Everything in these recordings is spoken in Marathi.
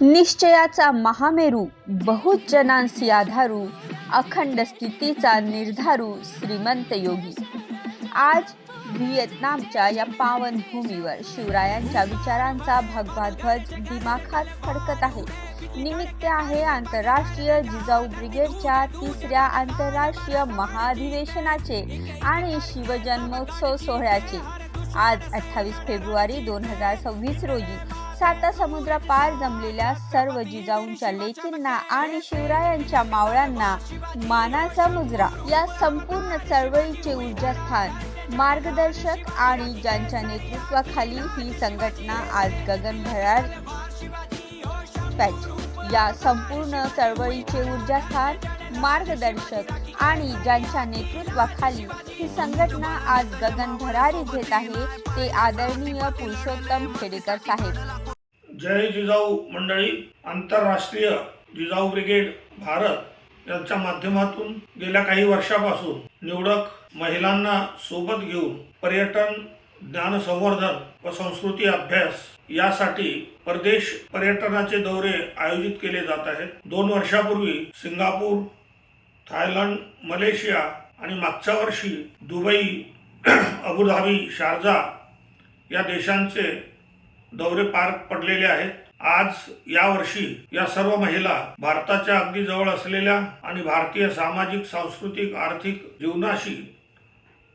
निश्चयाचा महामेरू, बहुजनांसी आधारू, अखंड स्थितीचा निर्धारू श्रीमंत योगी. आज व्हिएतनामच्या या पावन भूमीवर शिवरायांच्या विचारांचा भगवा ध्वज दिमाखात फडकत आहे. निमित्त आहे आंतरराष्ट्रीय जिजाऊ ब्रिगेडच्या 3ऱ्या आंतरराष्ट्रीय महाअधिवेशनाचे आणि शिवजन्मोत्सव सोहळ्याचे. आज 28 फेब्रुवारी 2026 रोजी सातासमुद्रापार जमलेल्या सर्व जिजाऊंच्या लेकींना आणि शिवरायांच्या मावळ्यांना मानाचा मुजरा. या संपूर्ण चळवळीचे ऊर्जास्थान, मार्गदर्शक आणि ज्यांच्या नेतृत्वाखाली ही संघटना आज गगनभरार या संपूर्ण चळवळीचे ऊर्जास्थान, मार्गदर्शक आणि ज्यांच्या नेतृत्वाखाली ही संघटना आज गगनभरारी घेत आहे ते आदरणीय पुरुषोत्तम खेडेकर साहेब. जय जिजाऊ मंडळी. आंतरराष्ट्रीय जिजाऊ ब्रिगेड भारत यांच्या माध्यमातून गेल्या काही वर्षापासून निवडक महिलांना सोबत घेऊन पर्यटन, ज्ञान संवर्धन व संस्कृती अभ्यास यासाठी परदेश पर्यटनाचे दौरे आयोजित केले जात आहेत. 2 वर्षापूर्वी सिंगापूर, थायलंड, मलेशिया आणि मागच्या वर्षी दुबई, अबुधाबी, शारजा या देशांचे दौरे पार पडलेले आहेत. आज यावर्षी या सर्व महिला भारताच्या अगदी जवळ असलेल्या आणि भारतीय सामाजिक, सांस्कृतिक, आर्थिक जीवनाशी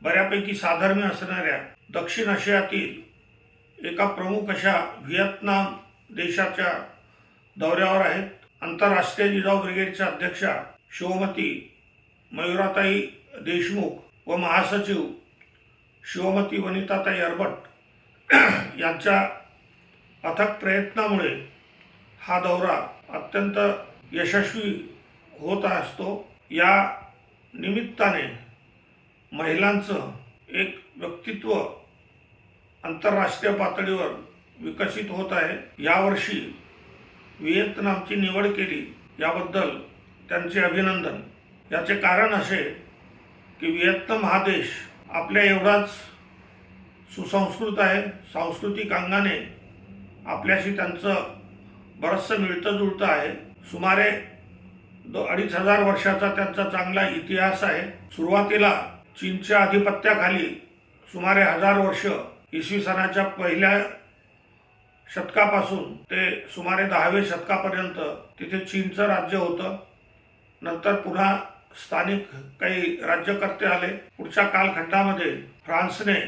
बऱ्यापैकी साधर्म्य असणाऱ्या दक्षिण आशियातील एका प्रमुख अशा व्हिएतनाम देशाच्या दौऱ्यावर आहेत. आंतरराष्ट्रीय जिजाऊ ब्रिगेडच्या अध्यक्षा शिवमती मयुराताई देशमुख व महासचिव शिवमती वनिताताई अरबट यांच्या अथक प्रयत्नामुळे हा दौरा अत्यंत यशस्वी होत असतो. या निमित्ताने महिलांचं एक व्यक्तित्व आंतरराष्ट्रीय पातळीवर विकसित होत आहे. यावर्षी व्हिएतनामची निवड केली याबद्दल त्यांचे अभिनंदन. याचे कारण असे की व्हिएतनाम हा देश आपल्या एवढाच सुसंस्कृत आहे. सांस्कृतिक अंगाने आपल्याशी त्यांचं बरंचसं मिळतं जुळतं आहे. सुमारे 2,500 वर्षाचा त्यांचा चांगला इतिहास आहे. सुरुवातीला चीनच्या अधिपत्याखाली सुमारे 1000 वर्ष इसवी सनाच्या पहिल्या शतकापासून ते सुमारे 10व्या शतकापर्यंत तिथे चीनचं राज्य होतं. नंतर पुन्हा स्थानिक काही राज्यकर्ते आले. पुढच्या कालखंडामध्ये फ्रान्सने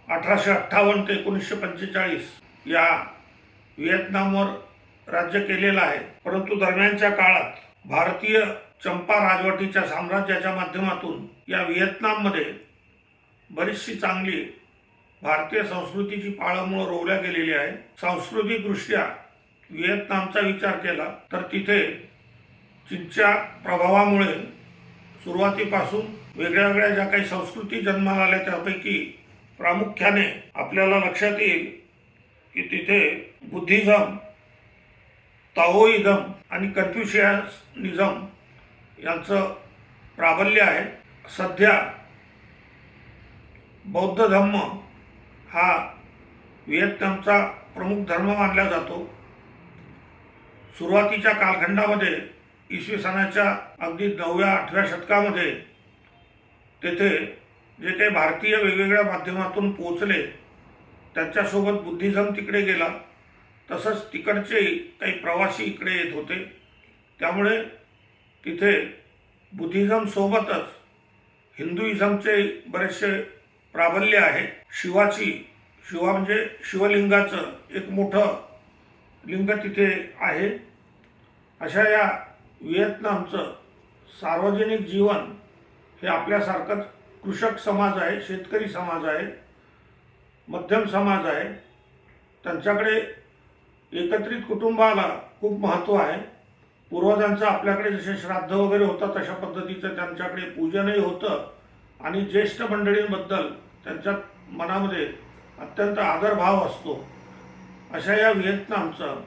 1858 ते 1945 या व्हिएतनामवर राज्य केलेलं आहे. परंतु दरम्यानच्या काळात भारतीय चंपा राजवटीच्या साम्राज्याच्या माध्यमातून या व्हिएतनाममध्ये बरीचशी चांगली भारतीय संस्कृतीची पाळंमुळं रोवल्या गेलेली आहे. सांस्कृतिकदृष्ट्या व्हिएतनामचा विचार केला तर तिथे चीनच्या प्रभावामुळे सुरुवातीपासून वेगळ्या वेगळ्या ज्या काही संस्कृती जन्माला आल्या त्यापैकी प्रामुख्याने आपल्याला लक्षात येईल की तिथे बुद्धिझम, ताओइझम आणि कन्फ्युशियनिझम यांचं प्राबल्य आहे. सध्या बौद्ध धर्म हा व्हिएतनामचा प्रमुख धर्म मानला जातो. सुरुवातीच्या कालखंडामध्ये इसवी सनाच्या अगदी 9व्या-8व्या शतकामध्ये तेथे जे काही भारतीय वेगवेगळ्या माध्यमातून पोचले त्यांच्यासोबत बुद्धिझम तिकडे गेला. तसंच तिकडचे काही प्रवासी इकडे येत होते. त्यामुळे तिथे बुद्धिझमसोबतच हिंदुइझमचे बरेचसे प्राबल्य आहे. शिवा म्हणजे शिवलिंगाचं एक मोठं लिंग तिथे आहे. अशा या व्हिएतनामचं सार्वजनिक जीवन हे आपल्यासारखंच कृषक समाज आहे, शेतकरी समाज आहे, मध्यम समाज आहे. त्यांच्याकडे एकत्रित कुटुंबाला खूप महत्त्व आहे. पूर्वजांचं आपल्याकडे जसे श्राद्ध वगैरे होतं तशा पद्धतीचं त्यांच्याकडे पूजनही होतं आणि ज्येष्ठ मंडळींबद्दल त्यांच्या मनामध्ये अत्यंत आदरभाव असतो. अशा या व्हिएतनामचं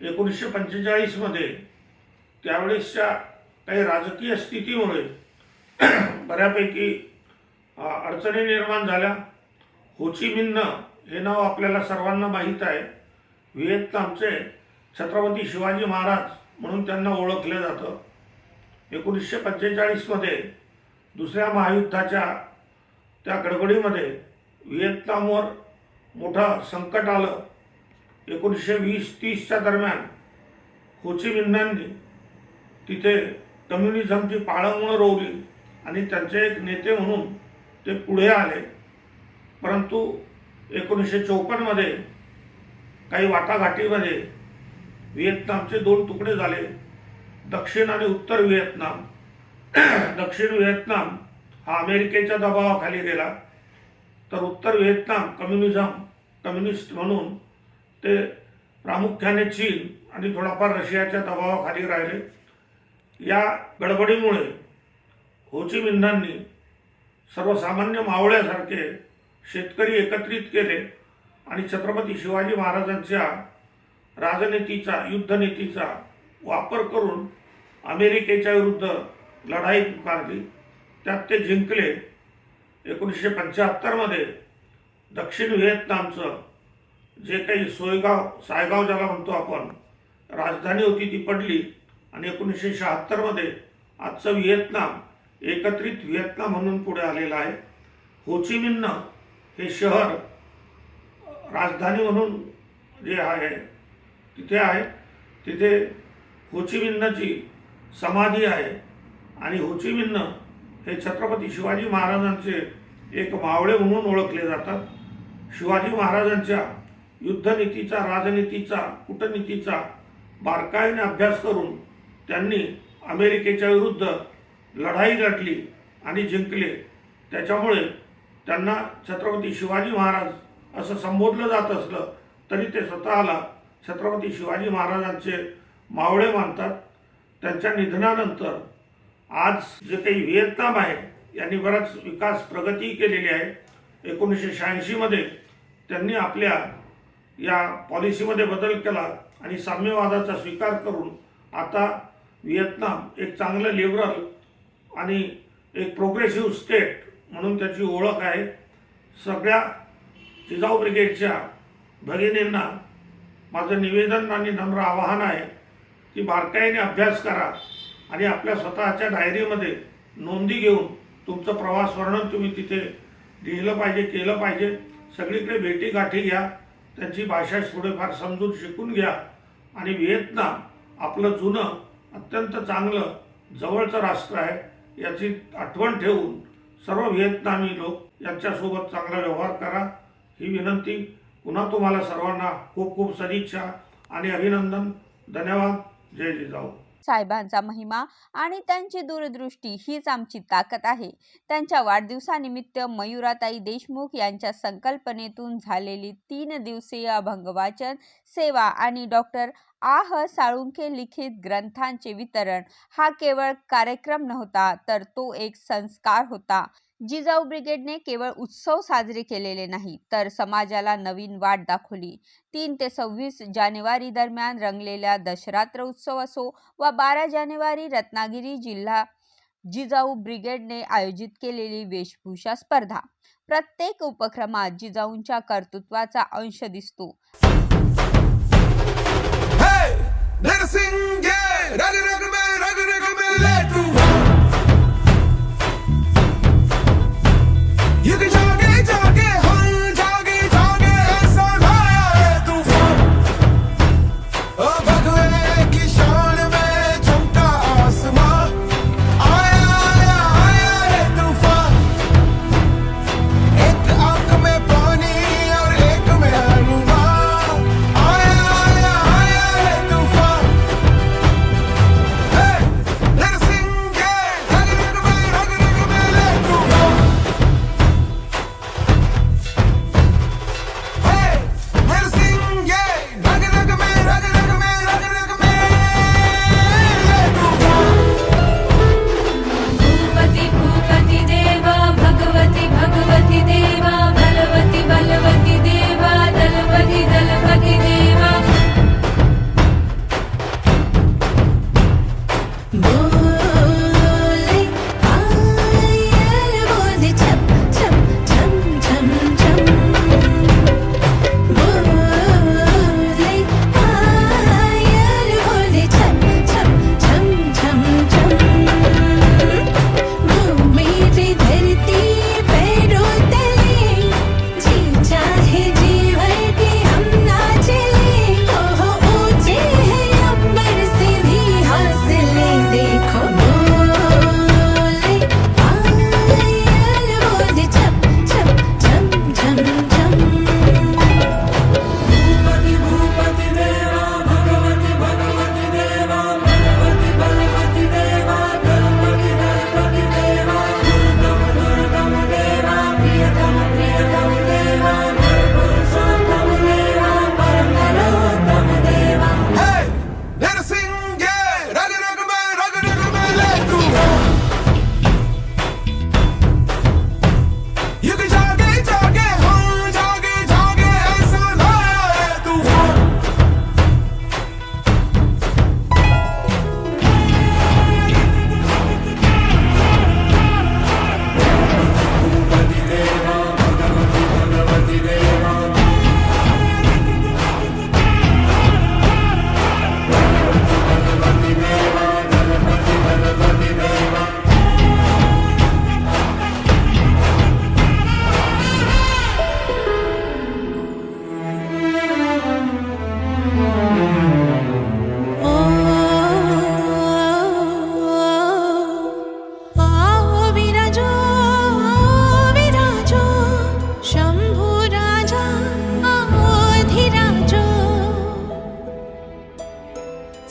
1945 त्यावेळेसच्या काही राजकीय स्थितीमुळे बऱ्यापैकी अडचणी निर्माण झाल्या. हो ची मिन्ह हे नाव आपल्याला सर्वांना माहीत आहे. व्हिएतनामचे छत्रपती शिवाजी महाराज म्हणून त्यांना ओळखले जातं. 1945मध्ये दुसऱ्या महायुद्धाच्या त्या गडबडीमध्ये व्हिएतनामवर मोठं संकट आलं. 1920-30च्या दरम्यान हो ची मिन्हांनी तिथे कम्युनिझमची पाळंमुळं रोवली आणि त्यांचे एक नेते म्हणून ते पुढे आले. परंतु 1954मध्ये काही वाटाघाटीमध्ये व्हिएतनामचे 2 तुकडे झाले, दक्षिण आणि उत्तर व्हिएतनाम. दक्षिण व्हिएतनाम हा अमेरिकेच्या दबावाखाली गेला, तर उत्तर व्हिएतनाम कम्युनिस्ट म्हणून ते प्रामुख्याने चीन आणि थोडाफार रशियाच्या दबावाखाली राहिले. या गडबडीमुळे हो ची मिन्हांनी सर्वसामान्य मावळ्यासारखे शेतकरी एकत्रित केले आणि छत्रपती शिवाजी महाराजांच्या राजनीतीचा, युद्धनीतीचा वापर करून अमेरिकेच्या विरुद्ध लढाई पुकारली. त्यात ते जिंकले. 1975मध्ये दक्षिण व्हिएतनामचं जे काही सायगाव ज्याला म्हणतो आपण, राजधानी होती ती पडली आणि 1976मध्ये आजचं व्हिएतनाम एकत्रित व्हिएतनाम म्हणून पुढे आलेलं आहे. हो ची मिन्ह हे शहर राजधानी म्हणून जे आहे तिथे आहे. तिथे हो ची मिन्हची समाधी आहे आणि हो ची मिन्ह हे छत्रपती शिवाजी महाराजांचे एक मावळे म्हणून ओळखले जातात. शिवाजी महाराजांच्या युद्धनीतीचा, राजनीतीचा, कूटनीतीचा बारकाईने अभ्यास करून त्यांनी अमेरिकेच्या विरुद्ध लढाई लढली आणि जिंकले. त्याच्यामुळे त्यांना छत्रपती शिवाजी महाराज असं संबोधलं जात असलं तरी ते स्वतःला छत्रपती शिवाजी महाराजांचे मावळे मानतात. त्यांच्या निधनानंतर आज जे काही व्हिएतनाम आहे यांनी बराच विकास प्रगती केलेली आहे. 1986मध्ये त्यांनी आपल्या या पॉलिसीमध्ये बदल केला आणि साम्यवादाचा स्वीकार करून आता व्हिएतनाम एक चांगलं लिबरल आणि एक प्रोग्रेसिव्ह स्टेट म्हणून त्याची ओळख आहे. सगळ्या जिजाऊ ब्रिगेडच्या भगिनींना माझं निवेदन आणि नम्र आवाहन आहे की बारकाईने अभ्यास करा आणि आपल्या स्वतःच्या डायरीमध्ये नोंदी घेऊन तुमचं प्रवास वर्णन तुम्ही तिथे लिहिलं पाहिजे, केलं पाहिजे. सगळीकडे भेटीगाठी घ्या, त्यांची भाषा थोडेफार समजून शिकून घ्या आणि व्हिएतनाम आपलं जुनं अत्यंत चांगलं जवळचं राष्ट्र आहे याची आठवण ठेवून सर्व व्हिएतनामी लोक यांच्यासोबत चांगला व्यवहार करा ही विनंती. पुन्हा तुम्हाला सर्वांना खूप खूप सदिच्छा आणि अभिनंदन. धन्यवाद. जय जिजाऊ. साहेबांचा महिमा आणि त्यांची दूरदृष्टी हीच आमची ताकद आहे. त्यांच्या वाढदिवसानिमित्त मयुराताई देशमुख यांच्या संकल्पनेतून झालेली 3 दिवसीय अभंगवाचन सेवा आणि डॉक्टर साळुंखे लिखित ग्रंथांचे वितरण हा केवळ कार्यक्रम नव्हता, तर तो एक संस्कार होता. जिजाऊ ब्रिगेडने केवळ उत्सव साजरे केलेले नाही, तर समाजाला नवीन वाट दाखवली. 3 ते 26 जानेवारी दरम्यान रंगलेल्या दशरात्र उत्सव असो वा 12 जानेवारी रत्नागिरी जिल्हा जिजाऊ ब्रिगेडने आयोजित केलेली वेशभूषा स्पर्धा, प्रत्येक उपक्रमात जिजाऊंच्या कर्तृत्वाचा अंश दिसतो.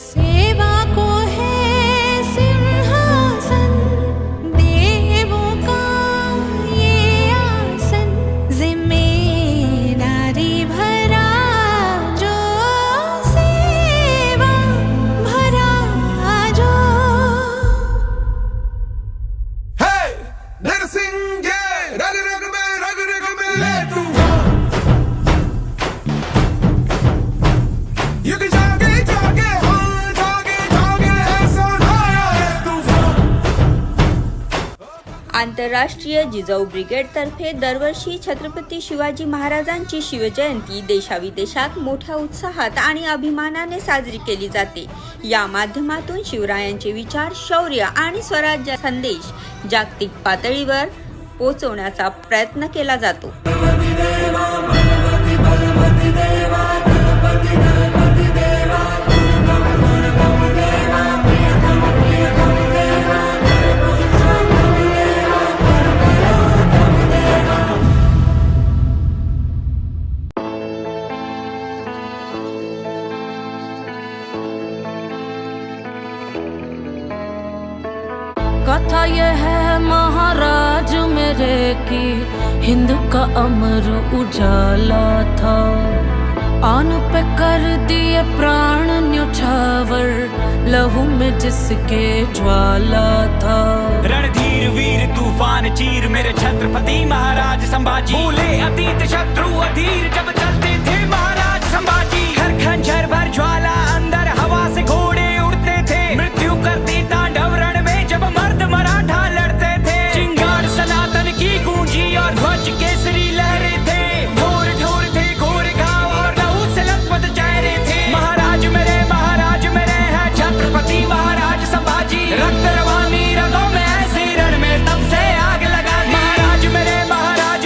सेवा को है सिंहासन, देवों का ये आसन, जिम्मेदारी भरा जो सेवा भरा जो। Hey, let us sing, yeah. Rag में ले तूफान। You can जागे ऐसा आया है तूफान। आंतरराष्ट्रीय जिजाऊ ब्रिगेड तर्फे दरवर्षी छत्रपती शिवाजी महाराजांची शिवजयंती देशाविदेशात मोठ्या उत्साहात आणि अभिमानाने साजरी केली जाते। या माध्यमातून शिवरायांचे विचार, शौर्य आणि स्वराज्य संदेश जागतिक पातळीवर पोहोचवण्याचा प्रयत्न केला जातो। कथा यह है महाराज मेरे की, हिंद का अमर उजाला था, आन पे कर दिए प्राण न्योछावर, लहू में जिसके ज्वाला था। रणधीर वीर तूफान चीर मेरे छत्रपति महाराज संभाजी, भूले अतीत शत्रु अधीर जब चलते थे महाराज संभाजी। घर खंजर भर ज्वाला अंदर हवा से घोड़े उड़ते थे, मृत्यु करती तांडव रण में जब मर्द मराठा लड़ते थे। चिंगार सनातन की गूंजी और ध्वज केसरी लहरे थे, ढोर ढोर थे घोर घाव और लहू से लथपथ चेहरे थे। महाराज मेरे हैं छत्रपति महाराज संभाजी, रक्त रवानी रगों में ऐसी रण में तब से आग लगा दी। महाराज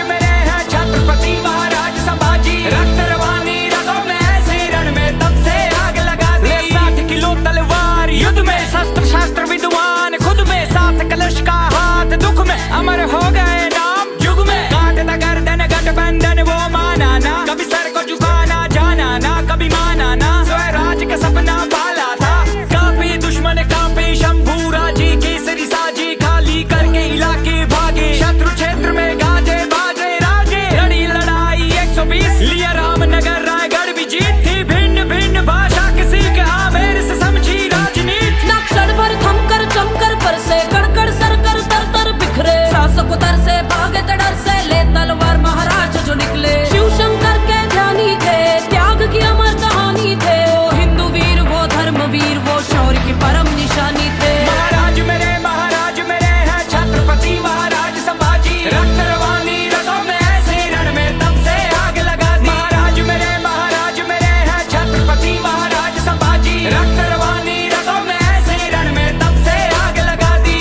मेरे हैं छत्रपति महाराज संभाजी, रक्त रवानी रगों में ऐसी रण में तब से आग लगा दी। 60 किलो तलवार युद्ध में, शस्त्र शास्त्र विद्वान खुद में, साथ कलश का हाथ दुख में, अमर हो गए नाम युग में। काटता गर्दन गठबंधन वो माना ना, कभी सर को झुकाना जाना ना, कभी माना ना, स्वराज का सपना पाला था। काफी दुश्मन काफी शंभू राजी, केसरी साजी खाली करके इलाके भागे, शत्रु क्षेत्र में गाजे बाजे राजे। लड़ी लड़ाई 120 लिया रामनगर रायगढ़ भी जीत थी, भिन्न भिन्न भाषा किसी के आमेर से समझी राजनीति। क्षण भर थमकर चमकर पर से कड़कड़ सरकर तर तर बिखरे, शासक उतर से भागे डर से, ले तलवार महाराज जो निकले। शिव शंकर के ध्यानी थे, त्याग की अमर कहानी थे, वो हिंदू वीर वो धर्म वीर वो शौर्य की परम निशानी थे। महाराज मेरे हैं छत्रपति महाराज संभाजी, रक्त रवानी रगों में ऐसे रण में तब से आग लगा दी। महाराज मेरे हैं छत्रपति महाराज संभाजी, रक्त रवानी रगों में ऐसे रण में तब से आग लगा दी।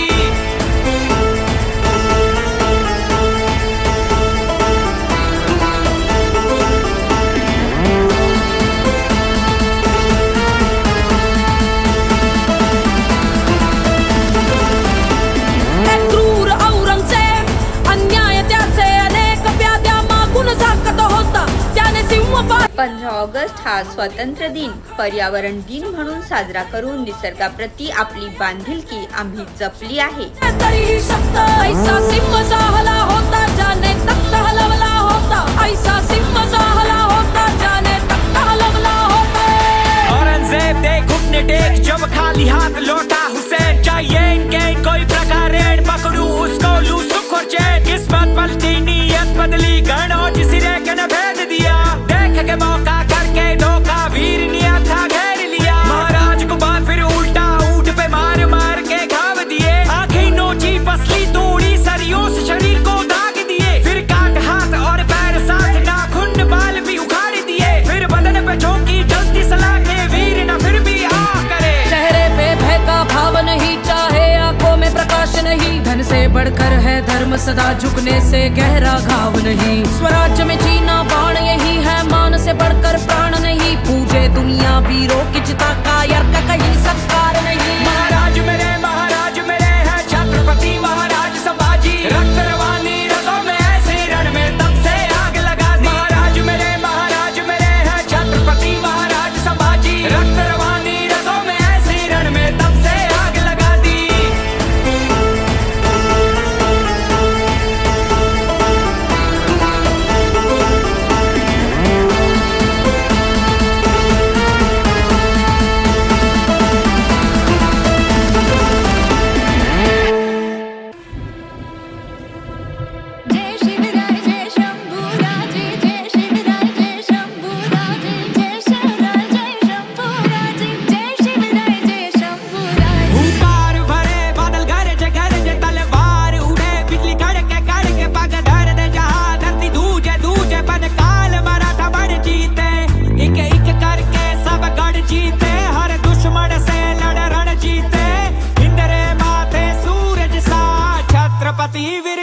क्रूर औरंगजेब अन्याय त्याचे अनेक व्याध्या मागून झाकत होता, त्याने सिंहपाद 15 ऑगस्ट हा स्वातंत्र्य दिन पर्यावरण दिन म्हणून साजरा करून निसर्गाप्रती आपली बांधिलकी आम्ही जपली आहे। तरीही शब्द ऐसा सिंह जाहला होता, जाने तख्त हलवला होता, ऐसा सिंह जाहला होता, जाने तख्त हलवला होता। औरंगजेब दे घुटने टेक जब खाली हाथ लौटा हुसैन, चाहिए इनके कोई प्रकार रेड पकड़ू उसको लू सुख और चैन। किस्मत पलटी नीयत बदली गण और सिरे के न भेद दिया, देख के मौका करके धोखा वीर निया था घेर लिया। महाराज को बात फिर उल्टा ऊंट पे मार मार के घाव दिए, आंखें नोची पसली तोड़ी सरियों से शरीर को दाग दिए। फिर काट हाथ और पैर साथ नाखून बाल भी उखाड़ दिए, फिर बदन पे झोंकी जल्दी सलाखे वीर न फिर भी आ करे। चेहरे पे भय का भाव नहीं, चाहे आंखों में प्रकाश नहीं, धन से बढ़कर है धर्म सदा झुकने से गहरा घाव नहीं। स्वराज्य में जीना बाण यही है, मान से बढ़कर प्राण नहीं, पूजे दुनिया वीरों की चिता का यार का कहीं सत्कार नहीं। महाराज मेरे हैं छत्रपति महाराज संभाजी, रक्त रवानी रगों में ऐसे रण में तब से आग लगा दी। महाराज मेरे हैं छत्रपति महाराज संभाजी, रक्त रवानी रगों में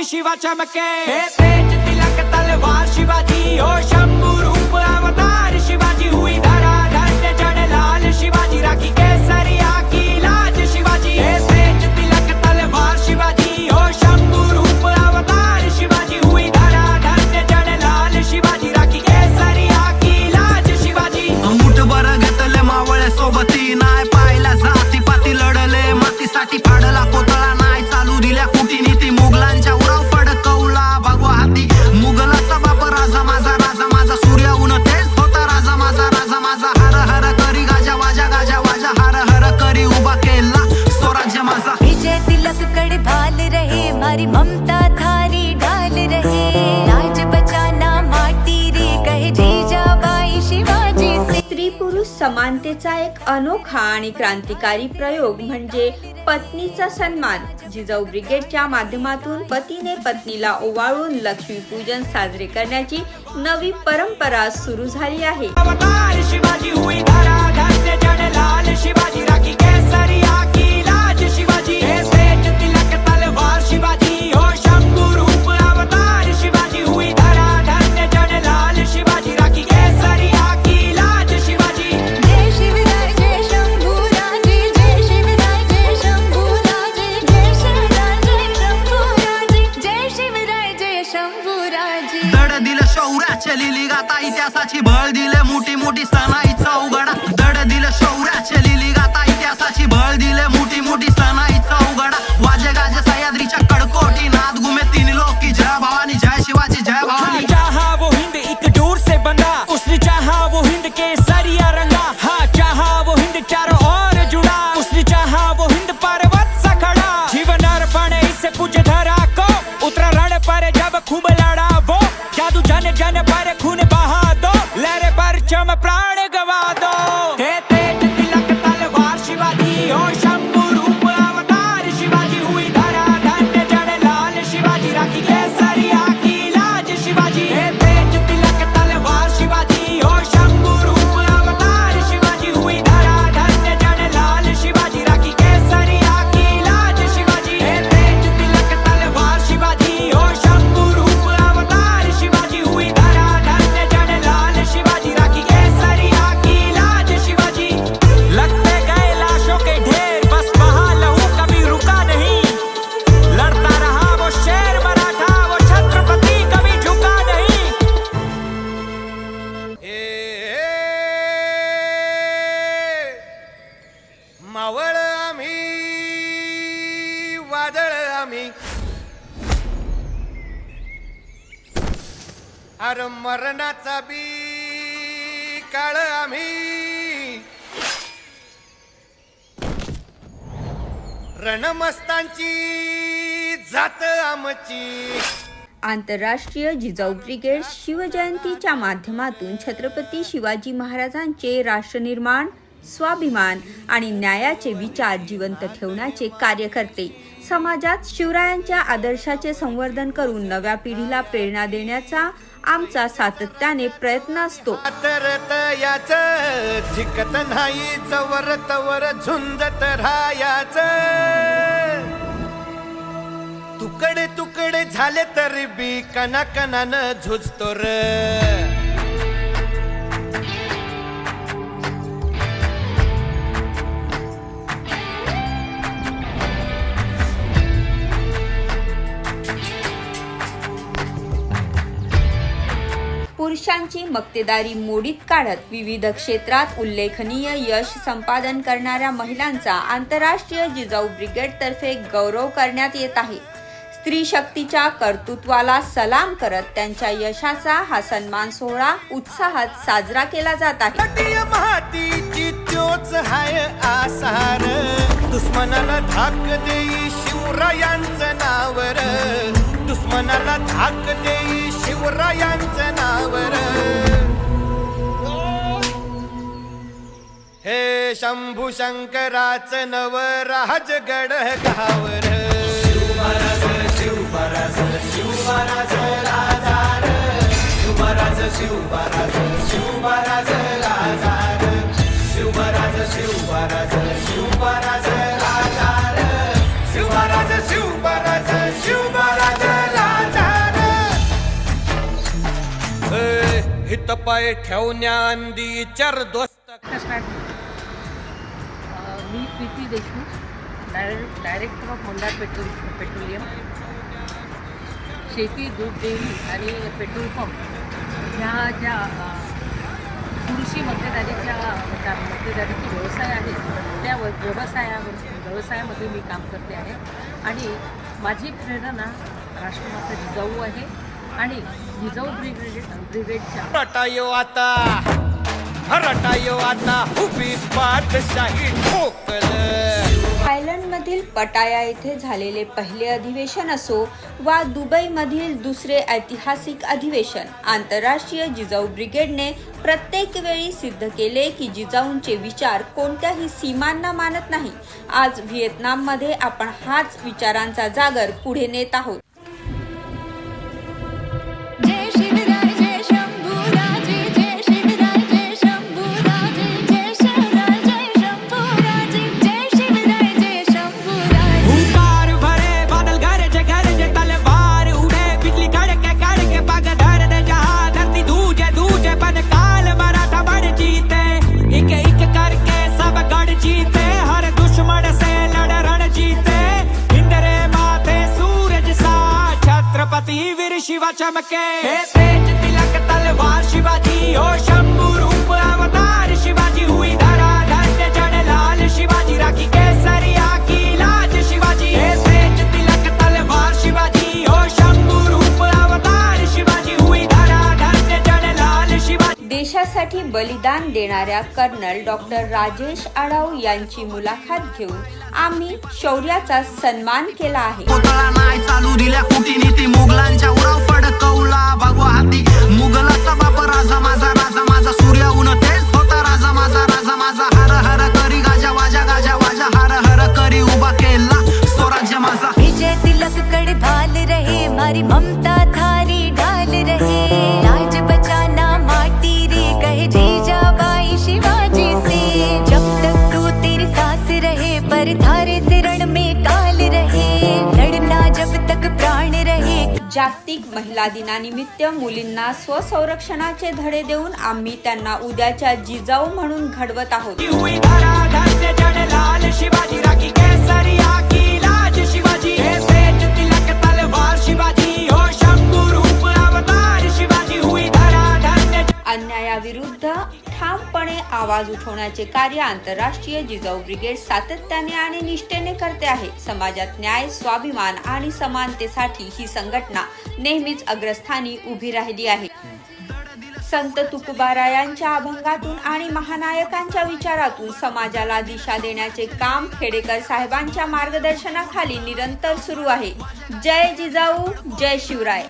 शिवा चमके हे तेज तिलक तलवार शिवाजी हो शंभू रूप अवतार शिवाजी हुई धरा धन्य जन लाल शिवाजी राखी केसरिया की लाज शिवाजी हे तेज तिलक तलवार शिवाजी हो शंभू रूप अवतार शिवाजी हुई धरा धन्य जन लाल शिवाजी राखी केसरिया की लाज शिवाजी मुठभर घेतले मावळे सोबती नाय पाहिला जाती पाती लढले मातीसाठी फाडला कोतळा नाही चालू दिल्या कुटीनीती मुघलांच्या उराव फडकवला भगवा हाती मुघलाचा बाप राजा माझा सूर्य उन तेच होता राजा माझा हर हर करी गाजा वाजा हर हर करी उभा केला स्वराज्य माझा विजय तिलक कड़ भाल रहे मारी ममता थारी ढाल रहे लाज बचाना माटी रे कहे जीजाबाई शिवाजी से स्त्री पुरुष समानतेचा एक अनोखा आणि क्रांतिकारी प्रयोग म्हणजे पत्नीचा सन्मान. जिजाऊ ब्रिगेडच्या माध्यमातून पतीने पत्नीला ओवाळून लक्ष्मीपूजन साजरे करण्याची नवी परंपरा सुरू झाली आहे. अवतार शिवाजी हुई धरा धन्य जन लाल शिवाजी राखी केसरिया की लाज शिवाजी हे तेज तिलक तलवार शिवाजी हो शंभू रूप अवतार शिवाजी हुई धरा धन्य जन लाल शिवाजी राखी केसरिया की लाज शिवाजी जय शिवराय जय शंभूराजे जय शिवराय जय शंभूराजे जय शिवराय जय शंभूराजे जय शिवराय जय शंभूराजे दड दिलं शौर्याच्या लिली गाता इतिहासाची बळ दिले मोठी मोठी सणाईचा उघडा दड दिलं शौर्याच्या लिली गाता इतिहासाची बळ दिले मोठी सणाईचा उघडा वाजे गाजे सह्याद्रीच्या कडकोटी नाद घुमे तीन लोकी जय भवानी जय शिवाजी जय भवानी चाहा वो हिंद एक डोर से बंधा उसने चाहा वो हिंद के सरिया रंगा हाँ चाहा वो हिंद चारों ओर जुड़ा उसने चाहा वो हिंद पर्वत सा खड़ा जीवन अर्पण इसे पूज धरा को उतरा रण पर जब खूब लड़ा वो जादू जन जन पर खून बहा दो लहरे पर चम प्राण गवा दो हे तेज तिलक तलवार शिवाजी हो शंभू रूप अवतार शिवाजी हुई धरा धन्य जन लाल शिवाजी राखी केसरिया की लाज शिवाजी हे तेज तिलक तलवार शिवाजी हो शंभू रूप अवतार शिवाजी हुई धरा धन्य जन लाल शिवाजी राखी केसरिया की लाज शिवाजी हे तेज तिलक तलवार शिवाजी हो शंभू रूप अवतार शिवाजी हुई धरा धन्य जन लाल शिवाजी राखी केसरिया की लाज शिवाजी लगते गए लाशों के ढेर बस वहां लहू कभी रुका नहीं लड़ता रहा वो शेर मराठा वो छत्रपति कभी झुका नहीं मावळ आम्ही वादळ आम्ही अरे मरणाचा बी काळ आम्ही रणमस्तांची जात आमची आंतरराष्ट्रीय जिजाऊ ब्रिगेड शिवजयंतीच्या माध्यमातून छत्रपती शिवाजी महाराजांचे राष्ट्रनिर्माण स्वाभिमान आणि न्यायाचे विचार जिवंत ठेवण्याचे कार्य करते. समाजात शिवरायांच्या आदर्शाचे संवर्धन करून नव्या पिढीला प्रेरणा देण्याचा आमचा सातत्याने प्रयत्न असतो. तरत याच झिकत नाही जवर तवर झुंजत राहायाच तुकडे तुकडे झाले तरी बी कणाकणानं झुजतो र पुरुषांची मक्तेदारी मोडीत काढत विविध क्षेत्रात उल्लेखनीय यश संपादन करणाऱ्या महिलांचा आंतरराष्ट्रीय जिजाऊ ब्रिगेडतर्फे गौरव करण्यात येत आहे. स्त्री शक्तीच्या कर्तृत्वाला सलाम करत त्यांच्या यशाचा हा सन्मान सोहळा उत्साहात साजरा केला जात आहे. तटीय मातीची त्योच हाय आसार दुश्मनाला धाक देई शिवरायांचं नावर दुश्मनाला धाक देई शिवरायांचं नावर हे शंभू शंकराचं नव राजगड गावर शिवमहाराज शिवमहाराज शिवमहाराज राजार शिवमहाराज शिवमहाराज शिवमहाराज राजार शिवमहाराज शिवमहाराज शिवमहाराज राजार शिवमहाराज शिवमहाराज शिवमहाराज पाय ठेवण्याआधी चर दोस्त. मी Preeti Deshmukh, director of Mandar petroleum. शेती, दूध डेअरी आणि पेट्रोल पंप ह्या ज्या कृषी मक्तेदारीचे व्यवसाय आहेत त्या व्यवसायामध्ये मी काम करते आहे. आणि माझी प्रेरणा राष्ट्रमाता जिजाऊ आहे आणि जिजाऊ ब्रिगेडच्या हरटायो आता उभी बादशाही ठोकल. थायलंडमधील पटाया येथे झालेले पहिले अधिवेशन असो वा दुबईमधील दुसरे ऐतिहासिक अधिवेशन, आंतरराष्ट्रीय जिजाऊ ब्रिगेडने प्रत्येक वेळी सिद्ध केले की जिजाऊंचे विचार कोणत्याही सीमांना मानत नाही. आज व्हिएतनाममध्ये आपण हाच विचारांचा जागर पुढे नेत आहोत. जय शिवराय जय शंभूराजे, जय शिवराय जय शंभूराजे, जय शिवराय जय शंभूराजे, जय शिवराय जय शंभूराजे. हुंकार भरे बादल गरजे तलवार उड़े बिजली कड़के पग धर दे जहां धरती दूजे बन काल मराठा बड़ जीते. एक करके सब गढ़ जीते, हर दुश्मन से लड़ रण जीते. इंद्रे माथे सूरज सा छत्रपति वीर शिवा चमके. तेज तिलक तलवार शिवाजी हो शंभू रूप अवतार शिवाजी. हुई धरा धन्य जन लाल शिवाजी, राखी केसरिया की लाज शिवाजी. तेज तिलक तलवार शिवाजी हो शंभू रूप अवतार शिवाजी. हुई धरा धन्य जन लाल शिवाजी. देशासाठी बलिदान देणाऱ्या कर्नल डॉक्टर राजेश आढाव यांची मुलाखत घेऊन आम्ही शौर्याचा सन्मान केला आहे. कोतळा नाही चालू दिल्या कुटीनीती, मुघलांच्या उराव फडकवला भगवा हाती. मुघलाचा बाप राजा माझा सूर्य उन तेच होता राजा माझा. हर हर करी गाजा वाजा हर हर करी उभा केला स्वराज्य माझा. विजय तिलक कड़ भाल रहे, मारी ममता थारी ढाल रहे. लाज बचाना माटी रे कहे जीजाबाई शिवाजी से. जब तक तू तेरी सांस रहे पर थारे से रण में काल रहे. लड़ना जब तक प्राण रहे. जागतिक महिला दिनानिमित्त मुलींना स्वसंरक्षणाचे धडे देऊन आम्ही त्यांना उद्याच्या जिजाऊ म्हणून घडवत आहोत. हुई धरा धन्य जन लाल शिवाजी, राखी केसरिया की लाज शिवाजी. तेज तिलक तलवार शिवाजी हो शंभू रूप अवतार शिवाजी. हुई धरा धन्य. अन्यायाविरुद्ध ठामपणे आवाज उठवण्याचे कार्य आंतरराष्ट्रीय जिजाऊ ब्रिगेड सातत्याने आणि निष्ठेने करते आहे. समाजात न्याय, स्वाभिमान आणि समानतेसाठी ही संघटना नेहमीच अग्रस्थानी उभी राहिली आहे. संत तुकोबारायांच्या अभंगातून आणि महानायकांच्या विचारातून समाजाला दिशा देण्याचे काम खेडेकर साहेबांच्या मार्गदर्शनाखाली निरंतर सुरू आहे. जय जिजाऊ, जय शिवराय.